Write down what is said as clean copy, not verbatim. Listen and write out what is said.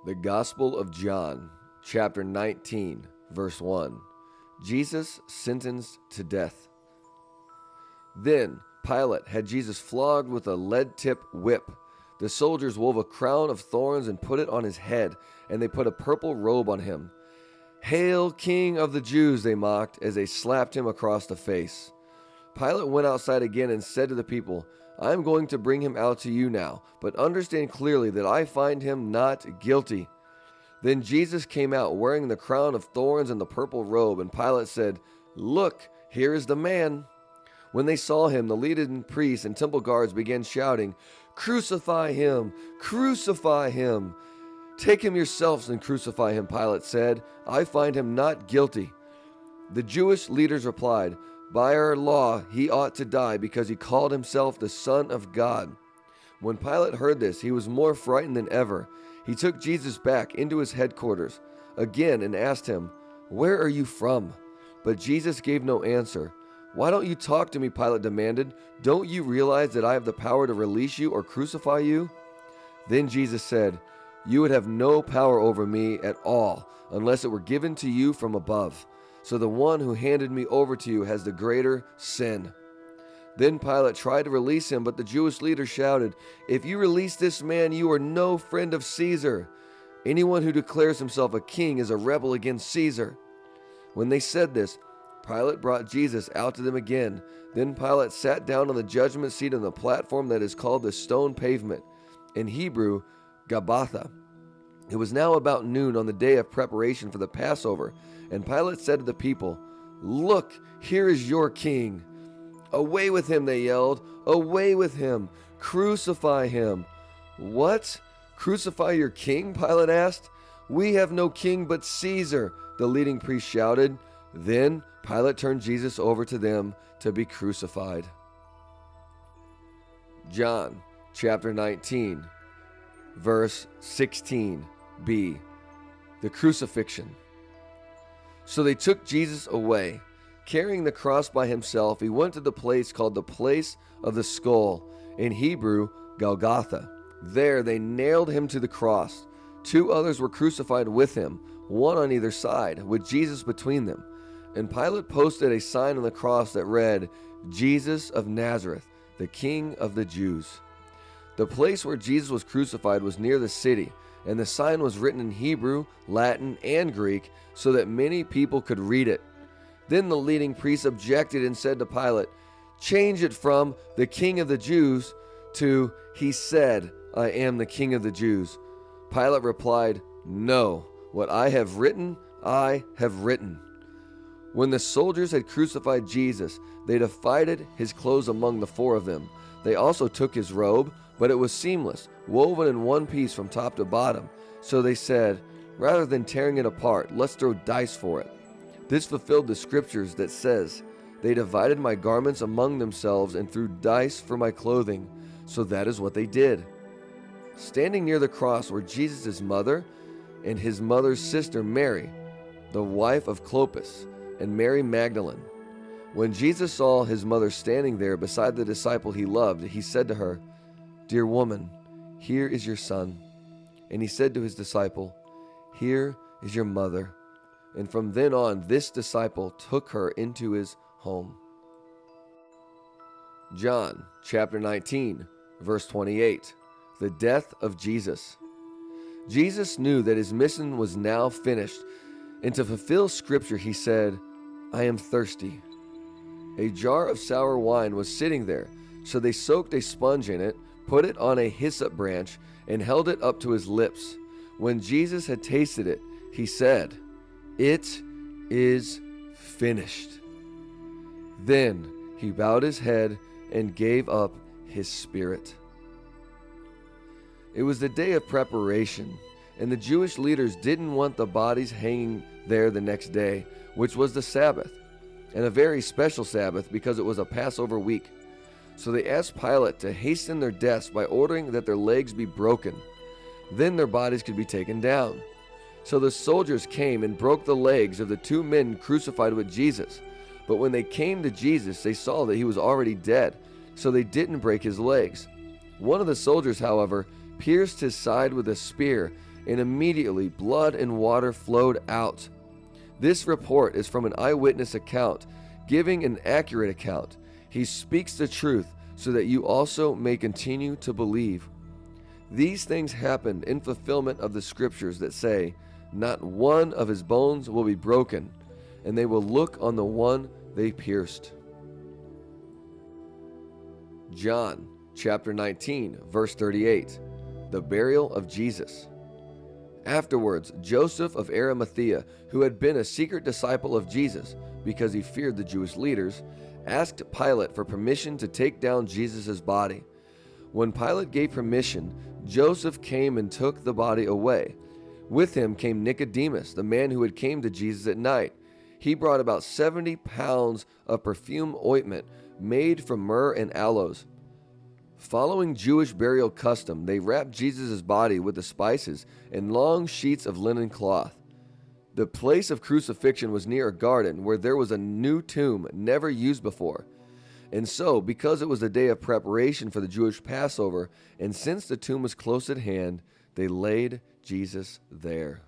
The Gospel of John, chapter 19, verse 1. Jesus sentenced to death. Then Pilate had Jesus flogged with a lead-tipped whip. The soldiers wove a crown of thorns and put it on his head, and they put a purple robe on him. "Hail, King of the Jews," they mocked as they slapped him across the face. Pilate went outside again and said to the people, "I am going to bring him out to you now, but understand clearly that I find him not guilty." Then Jesus came out wearing the crown of thorns and the purple robe, and Pilate said, "Look, here is the man." When they saw him, the leading priests and temple guards began shouting, "Crucify him! Crucify him!" "Take him yourselves and crucify him," Pilate said. "I find him not guilty." The Jewish leaders replied, "By our law, he ought to die because he called himself the Son of God." When Pilate heard this, he was more frightened than ever. He took Jesus back into his headquarters again and asked him, "Where are you from?" But Jesus gave no answer. "Why don't you talk to me?" Pilate demanded. "Don't you realize that I have the power to release you or crucify you?" Then Jesus said, "You would have no power over me at all unless it were given to you from above. So the one who handed me over to you has the greater sin." Then Pilate tried to release him, but the Jewish leaders shouted, "If you release this man, you are no friend of Caesar. Anyone who declares himself a king is a rebel against Caesar." When they said this, Pilate brought Jesus out to them again. Then Pilate sat down on the judgment seat on the platform that is called the stone pavement, in Hebrew, Gabbatha. It was now about noon on the day of preparation for the Passover, and Pilate said to the people, "Look, here is your king." "Away with him," they yelled. "Away with him! Crucify him!" "What? Crucify your king?" Pilate asked. "We have no king but Caesar," the leading priest shouted. Then Pilate turned Jesus over to them to be crucified. John chapter 19, verse 16b. The crucifixion. So they took Jesus away. Carrying the cross by himself, he went to the place called the place of the skull, in Hebrew, Golgotha. There they nailed him to the cross. Two others were crucified with him, one on either side, with Jesus between them. And Pilate posted a sign on the cross that read, "Jesus of Nazareth, the King of the Jews." The place where Jesus was crucified was near the city, and the sign was written in Hebrew, Latin, and Greek so that many people could read it. Then the leading priests objected and said to Pilate, "Change it from 'the King of the Jews' to 'He said, I am the King of the Jews.'" Pilate replied, "No, what I have written, I have written." When the soldiers had crucified Jesus, they divided his clothes among the four of them. They also took his robe, but it was seamless, woven in one piece from top to bottom. So they said, "Rather than tearing it apart, let's throw dice for it." This fulfilled the scriptures that says, "They divided my garments among themselves and threw dice for my clothing." So that is what they did. Standing near the cross were Jesus' mother and his mother's sister Mary, the wife of Clopas, and Mary Magdalene. When Jesus saw his mother standing there beside the disciple he loved, he said to her, "Dear woman, here is your son." And he said to his disciple, "Here is your mother." And from then on, this disciple took her into his home. John chapter 19, verse 28. The death of Jesus. Jesus knew that his mission was now finished, and to fulfill scripture, he said, "I am thirsty." A jar of sour wine was sitting there, so they soaked a sponge in it, put it on a hyssop branch, and held it up to his lips. When Jesus had tasted it, he said, "It is finished." Then he bowed his head and gave up his spirit. It was the day of preparation, and the Jewish leaders didn't want the bodies hanging there the next day, which was the Sabbath, and a very special Sabbath because it was a Passover week. So they asked Pilate to hasten their deaths by ordering that their legs be broken. Then their bodies could be taken down. So the soldiers came and broke the legs of the two men crucified with Jesus. But when they came to Jesus, they saw that he was already dead, so they didn't break his legs. One of the soldiers, however, pierced his side with a spear, and immediately blood and water flowed out. This report is from an eyewitness account, giving an accurate account. He speaks the truth so that you also may continue to believe. These things happened in fulfillment of the scriptures that say, "Not one of his bones will be broken," and they will look on the one they pierced. John chapter 19, verse 38. The burial of Jesus. Afterwards, Joseph of Arimathea, who had been a secret disciple of Jesus because he feared the Jewish leaders, asked Pilate for permission to take down Jesus' body. When Pilate gave permission, Joseph came and took the body away. With him came Nicodemus, the man who had came to Jesus at night. He brought about 70 pounds of perfume ointment made from myrrh and aloes. Following Jewish burial custom, they wrapped Jesus' body with the spices in long sheets of linen cloth. The place of crucifixion was near a garden where there was a new tomb never used before. And so, because it was the day of preparation for the Jewish Passover, and since the tomb was close at hand, they laid Jesus there.